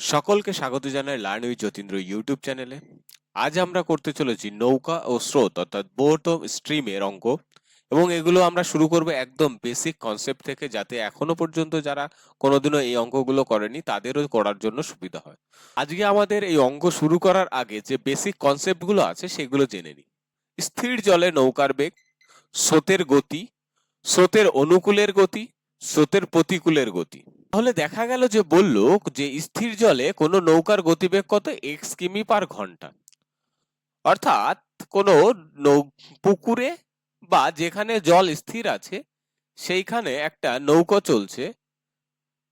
সকলকে স্বাগত জানাই লার্ন উইথ যতীন্দ্র ইউটিউব চ্যানেলে। আজ আমরা করতে চলেছি নৌকা ও স্রোত অর্থাৎ বোট ও স্ট্রিমের অঙ্ক, এবং এগুলো আমরা শুরু করব একদম বেসিক কনসেপ্ট থেকে, যাতে এখনো পর্যন্ত যারা কোনোদিনও এই অঙ্কগুলো করেনি তাদেরও করার জন্য সুবিধা হয়। আজকে আমাদের এই অঙ্ক শুরু করার আগে যে বেসিক কনসেপ্টগুলো আছে সেগুলো জেনে নিই। স্থির জলে নৌকার বেগ, স্রোতের গতি, স্রোতের অনুকূলের গতি, স্রোতের প্রতিকূলের গতি। তাহলে দেখা গেল যে বলল যে স্থির জলে কোনো নৌকার গতিবেগ কত, এক্স কিমি পার ঘন্টা। অর্থাৎ কোনো পুকুরে বা যেখানে জল স্থির আছে সেইখানে একটা নৌকা চলছে,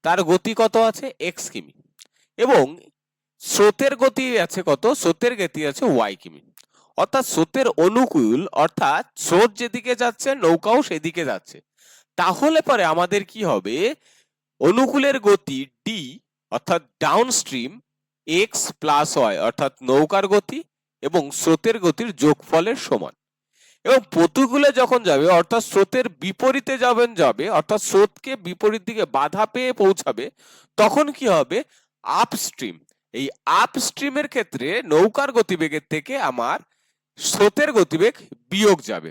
তার গতি কত আছে, এক্স কিমি, এবং স্রোতের গতি আছে কত, স্রোতের গতি আছে ওয়াই কিমি। অর্থাৎ স্রোতের অনুকূল, অর্থাৎ স্রোত যেদিকে যাচ্ছে নৌকাও সেদিকে যাচ্ছে। তাহলে পরে আমাদের কি হবে, অনুকূলের গতি ডি অর্থাৎ ডাউনস্ট্রিম এক্স প্লাস ওয়াই অর্থাৎ নৌকার গতি এবং স্রোতের গতির যোগফলের সমান। এবং প্রতিকূলে যখন যাবে অর্থাৎ স্রোতের বিপরীতে যাবে অর্থাৎ স্রোতকে বিপরীত দিকে বাধা পেয়ে পৌঁছাবে, তখন কি হবে, আপস্ট্রিম। এই আপস্ট্রিমের ক্ষেত্রে নৌকার গতিবেগের থেকে আমার স্রোতের গতিবেগ বিয়োগ যাবে।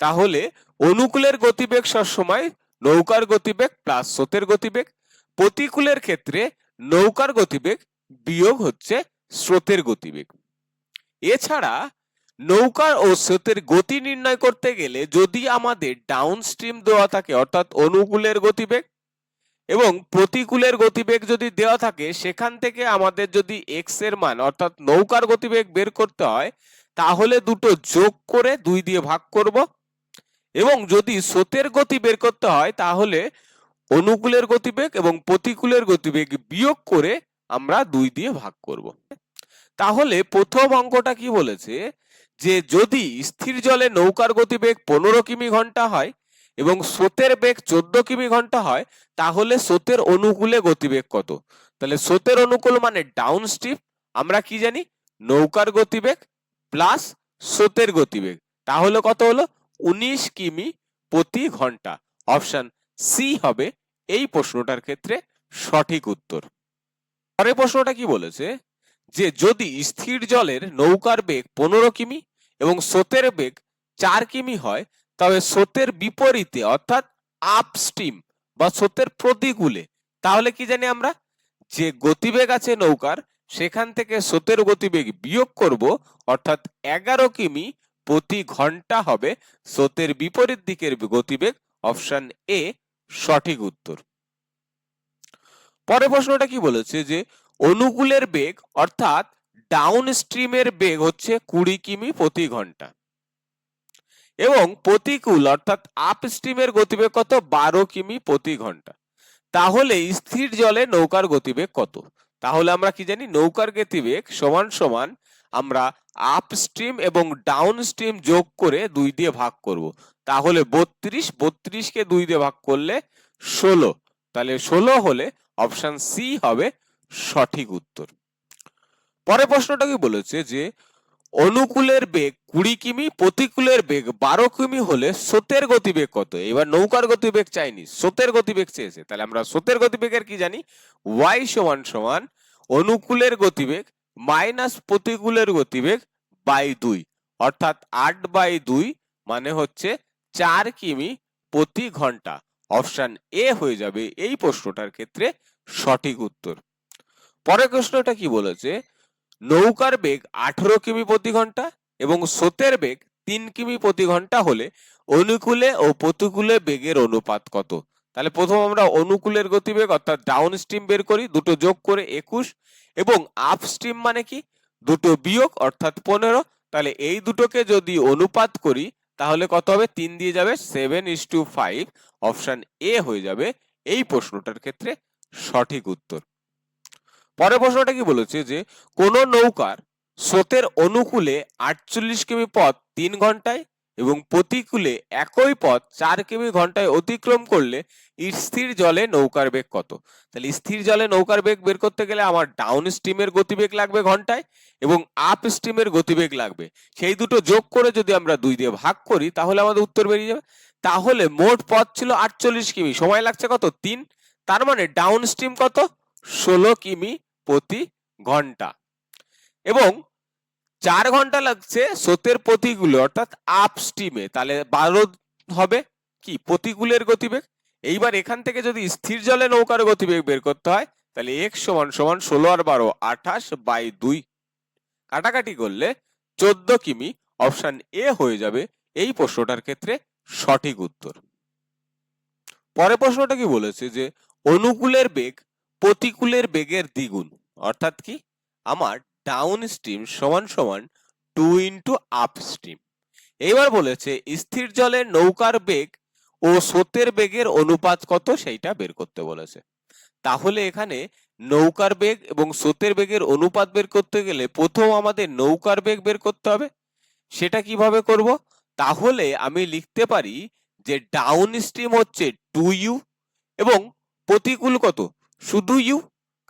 তাহলে অনুকূলের গতিবেগ সবসময় নৌকার গতিবেগ প্লাস স্রোতের গতিবেগ, প্রতিকূলের ক্ষেত্রে নৌকার গতিবেগ বিয়োগ হচ্ছে স্রোতের গতিবেগ। এছাড়া নৌকার ও স্রোতের গতি নির্ণয় করতে গেলে যদি আমাদের ডাউনস্ট্রিম দেওয়া থাকে অর্থাৎ অনুকূলের গতিবেগ এবং প্রতিকূলের গতিবেগ যদি দেওয়া থাকে, সেখান থেকে আমাদের যদি এক্স এর মান অর্থাৎ নৌকার গতিবেগ বের করতে হয়, তাহলে দুটো যোগ করে 2 দিয়ে ভাগ করব, এবং যদি স্রোতের গতি বের করতে হয় তাহলে অনুকূলের গতিবেগ এবং প্রতিকূলের গতিবেগ বিয়োগ করে আমরা 2 দিয়ে ভাগ করব। তাহলে প্রথম অঙ্কটা কি বলেছে, যে যদি স্থির জলে নৌকার গতিবেগ 15 কিমি ঘন্টা হয় এবং স্রোতের বেগ 14 কিমি ঘন্টা হয়, তাহলে স্রোতের অনুকূলে গতিবেগ কত। তাহলে স্রোতের অনুকূল মানে ডাউনস্ট্রিম, আমরা কি জানি, নৌকার গতিবেগ প্লাস স্রোতের গতিবেগ, তাহলে কত হলো, 19 কিমি প্রতি ঘন্টা। অপশন সি হবে এই প্রশ্নটার ক্ষেত্রে সঠিক উত্তর। পরের প্রশ্নটা কি বলেছে, যে যদি স্থির জলের নৌকার বেগ 15 কিমি এবং স্রোতের বেগ 4 কিমি হয়, তবে স্রোতের বিপরীতে অর্থাৎ আপস্ট্রিম বা স্রোতের প্রতিকূলে, তাহলে কি জানি আমরা, যে গতিবেগ আছে নৌকার সেখান থেকে স্রোতের গতিবেগ বিয়োগ করব, অর্থাৎ 11 কিমি প্রতি ঘন্টা হবে স্রোতের বিপরীত দিকের গতিবেগ। অপশন এ সঠিক উত্তর। পরের প্রশ্নটা কি বলেছে, যে অনুকূলের বেগ অর্থাৎ ডাউন স্ট্রিমের বেগ হচ্ছে 20 কিমি প্রতি ঘন্টা এবং প্রতিকূল অর্থাৎ আপ স্ট্রিমের গতিবেগ কত, 12 কিমি প্রতি ঘন্টা। তাহলে স্থির জলে নৌকার গতিবেগ কত। তাহলে আমরা কি জানি, নৌকার গতিবেগ সমান সমান আমরা আপ স্ট্রিম এবং ডাউন স্ট্রিম যোগ করে 2 দিয়ে ভাগ করব। তাহলে 32 কে 2 দিয়ে ভাগ করলে 16, তাহলে 16 হলে অপশন সি হবে সঠিক উত্তর। পরের প্রশ্নটা কি বলেছে, যে অনুকূলের বেগ 20 কিমি প্রতিকূলের বেগ 12 কিমি হলে স্রোতের গতিবেগ কত। এবার নৌকার গতিবেগ চাইনি, স্রোতের গতিবেগ চেয়েছে, তাহলে আমরা স্রোতের গতিবেগের কি জানি, y সমান সমান অনুকূলের গতিবেগ মাইনাস প্রতিকূলের গতিবেগ বাই 2, অর্থাৎ 8/2 মানে হচ্ছে 4 কিমি প্রতি ঘন্টা। অপশন এ হয়ে যাবে এই প্রশ্নটার ক্ষেত্রে সঠিক উত্তর। পরের প্রশ্নটা কি বলেছে, নৌকার বেগ 18 কিমি প্রতি ঘন্টা এবং স্রোতের বেগ 3 কিমি প্রতি ঘন্টা হলে অনুকূলে ও প্রতিকূলে বেগের অনুপাত কত। তাহলে প্রথম আমরা অনুকূলের গতিবেগ অর্থাৎ ডাউন স্ট্রিম বের করি, দুটো যোগ করে 21, এবং আপ স্ট্রিম মানে কি, দুটো বিয়োগ অর্থাৎ 15। তাহলে এই দুটোকে যদি অনুপাত করি তাহলে কত হবে, 3 দিয়ে যাবে 7:5। অপশন এ হয়ে যাবে এই প্রশ্নটার ক্ষেত্রে সঠিক উত্তর। পরের প্রশ্নটা কি বলেছে, যে কোন নৌকার স্রোতের অনুকূলে 48 কিমি পথ 3 ঘন্টায় এবং প্রতিকূলে একই পথ 4 কিমি ঘন্টায় অতিক্রম করলে স্থির জলে নৌকার বেগ কত। তাহলে স্থির জলে নৌকার বেগ বের করতে গেলে আমার ডাউন স্ট্রিমের গতিবেগ লাগবে ঘন্টায় এবং আপ স্ট্রিমের গতিবেগ লাগবে, সেই দুটো যোগ করে যদি আমরা 2 দিয়ে ভাগ করি তাহলে আমাদের উত্তর বেরিয়ে যাবে। তাহলে মোট পথ ছিল 48 কিমি, সময় লাগছে কত, 3, তার মানে ডাউন স্ট্রিম কত, 16 কিমি প্রতি ঘন্টা, এবং 4 ঘন্টা লাগছে স্রোতের প্রতিকূলে অর্থাৎ আপস্ট্রিমে, তাহলে 12 হবে কি প্রতিকূলের গতিবেগ। এইবার এখান থেকে যদি স্থির জলে নৌকার গতিবেগ বের করতে হয় তাহলে x সমান সমান 16 আর 12 28/2 কাটাকাটি করলে 14 কিমি, অপশন এ হয়ে যাবে এই প্রশ্নটার ক্ষেত্রে সঠিক উত্তর। পরের প্রশ্নটা কি বলেছে যে অনুকূলের বেগ প্রতিকূলের বেগের দ্বিগুণ, অর্থাৎ কি আমার ডাউন স্ট্রিম সমান সমান 2 ইন্টু আপ স্ট্রিম। এইবার বলেছে স্থির জলে নৌকার বেগ ও স্রোতের বেগের অনুপাত কত সেইটা বের করতে বলেছে। তাহলে এখানে নৌকার বেগ এবং স্রোতের বেগের অনুপাত বের করতে গেলে প্রথম আমাদের নৌকার বেগ বের করতে হবে। সেটা কিভাবে করব? তাহলে আমি লিখতে পারি যে ডাউন স্ট্রিম হচ্ছে 2u এবং প্রতিকূল কত? শুধু u,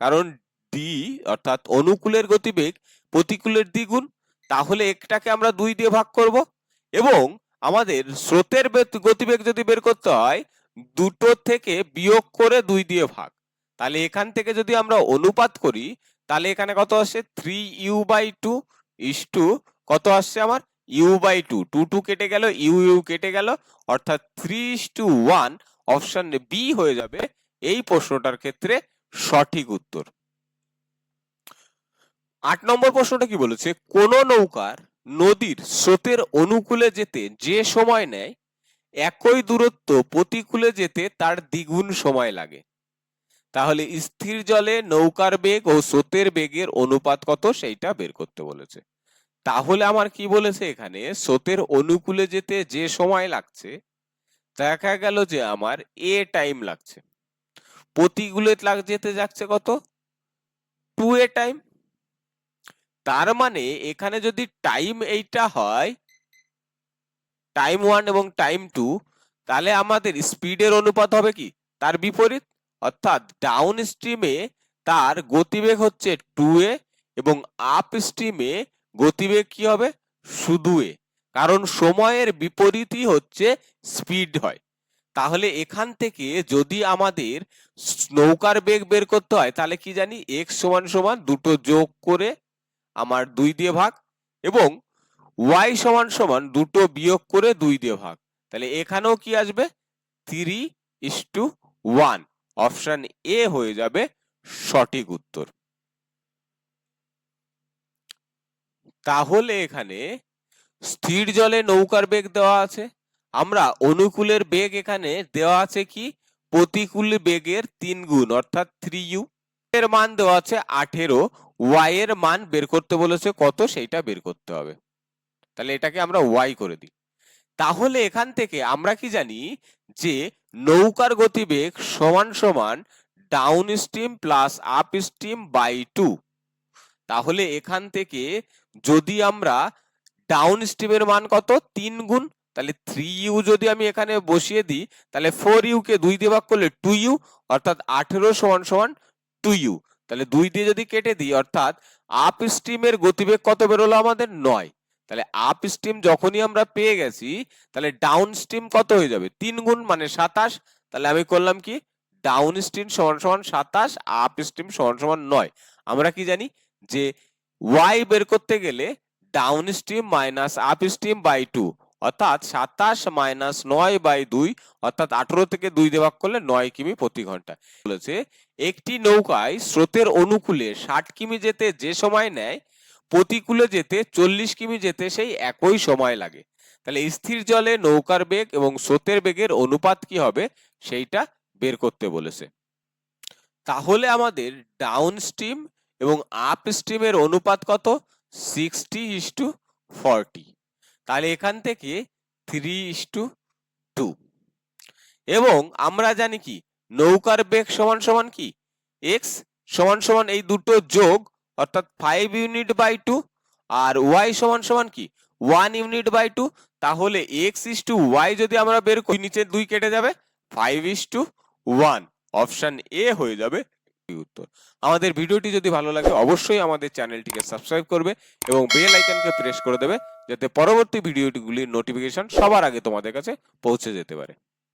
কারণ ডি অর্থাৎ অনুকূলের গতিবেগ প্রতিকূলের দ্বিগুণ, তাহলে একটাকে আমরা 2 দিয়ে ভাগ করব। এবং আমাদের স্রোতের গতিবেগ যদি বের করতে হয় দুটো থেকে বিয়োগ করে 2 দিয়ে ভাগ, তাহলে এখান থেকে যদি আমরা অনুপাত করি তাহলে এখানে কত আসছে 3u/2 ইসটু কত আসছে আমার u/2, 2 কেটে গেল, ইউ কেটে গেল, অর্থাৎ 3:1, অপশন বি হয়ে যাবে এই প্রশ্নটার ক্ষেত্রে সঠিক উত্তর। 8 নম্বর প্রশ্নটা কি বলেছে, কোন নৌকার নদীর স্রোতের অনুকূলে যেতে যে সময় নেয় একই দূরত্ব প্রতিকূলে যেতে তার দ্বিগুণ সময় লাগে। তাহলে স্থির জলে নৌকার বেগ ও স্রোতের বেগের অনুপাত কত সেইটা বের করতে বলেছে। তাহলে আমার কি বলেছে এখানে স্রোতের অনুকূলে যেতে যে সময় লাগছে দেখা গেল যে আমার এ টাইম লাগছে, প্রতিকূলে যেতে যাচ্ছে কত 2a টাইম। তার মানে এখানে যদি টাইম এইটা হয় টাইম 1 এবং টাইম 2, তাহলে আমাদের স্পিডের অনুপাত হবে কি তার বিপরীত, অর্থাৎ ডাউন স্ট্রিমে তার গতিবেগ হচ্ছে 2a এবং আপ স্ট্রিমে গতিবেগ কি হবে শুধু a, কারণ সময়ের বিপরীতই হচ্ছে স্পিড হয়। তাহলে এখান থেকে যদি আমাদের নৌকার বেগ বের করতে হয় তাহলে কি জানি x সমান সমান দুটো যোগ করে আমার 2 দিয়ে ভাগ এবং y সমান সমান দুটো বিয়োগ করে 2 দিয়ে ভাগ, তাহলে এখানেও কি আসবে 3:1, অপশন এ হয়ে যাবে সঠিক উত্তর। তাহলে এখানে স্থির জলে নৌকার বেগ দেওয়া আছে, আমরা অনুকূলের বেগ এখানে দেওয়া আছে কি প্রতিকূল বেগের 3 গুণ অর্থাৎ 3u, এর মান দেওয়া আছে 18, y এর মান বের করতে বলেছে কত সেইটা বের করতে হবে, তাহলে এটাকে আমরা y করে দিই। তাহলে এখান থেকে আমরা কি জানি যে নৌকার গতিবেগ সমান সমান downstream plus upstream by 2। তাহলে এখান থেকে যদি আমরা ডাউন স্ট্রিমের মান কত 3 গুণ, তাহলে 3u যদি আমি এখানে বসিয়ে দিই তাহলে 4u কে 2 দিয়ে ভাগ করলে 2u, অর্থাৎ 18 সমান সমান 2u, তাহলে 2 দিয়ে যদি কেটে দিই অর্থাৎ আপ স্ট্রিমের গতিবেগ কত বেরোলো আমাদের 9। তাহলে আপ স্ট্রিম যখনই আমরা পেয়ে গেছি তাহলে ডাউন স্ট্রিম কত হয়ে যাবে 3 গুণ মানে 27, তাহলে আমি করলাম কি ডাউন স্ট্রিম সমান সমান 27, আপ স্ট্রিম সমান সমান 9। আমরা কি জানি যে y বের করতে গেলে downstream minus upstream by 2, অর্থাৎ 27 মাইনাস 9/2, অর্থাৎ 18 থেকে 2 দিয়ে ভাগ করলে 9 কিমি প্রতি ঘন্টা। বলেছে একটি নৌকায় স্রোতের অনুকূলে 60 কিমি যেতে যে সময় নেয় প্রতিকূলে যেতে 40 কিমি যেতে সেই একই সময় লাগে। তাহলে স্থির জলে নৌকার বেগ এবং স্রোতের বেগের অনুপাত কি হবে সেইটা বের করতে বলেছে। তাহলে আমাদের ডাউন স্ট্রিম এবং আপ স্ট্রিমের অনুপাত কত 60:40, তাহলে এখান থেকে 3:2 এবং আমরা জানি কি নৌকার বেগ সমান সমান কি x সমান সমান এই দুটো যোগ অর্থাৎ 5 ইউনিট বাই 2 আর y সমান সমান কি 1 ইউনিট বাই 2, তাহলে x/y যদি আমরা বের করি নিচে 2 কেটে যাবে 5:1, অপশন এ হয়ে যাবে উত্তর। আমাদের ভিডিওটি যদি ভালো লাগে অবশ্যই আমাদের চ্যানেলটিকে সাবস্ক্রাইব করবে এবং বেল আইকনকে প্রেস করে দেবে যাতে পরবর্তী ভিডিওগুলির নোটিফিকেশন সবার আগে তোমাদের কাছে পৌঁছে যেতে পারে।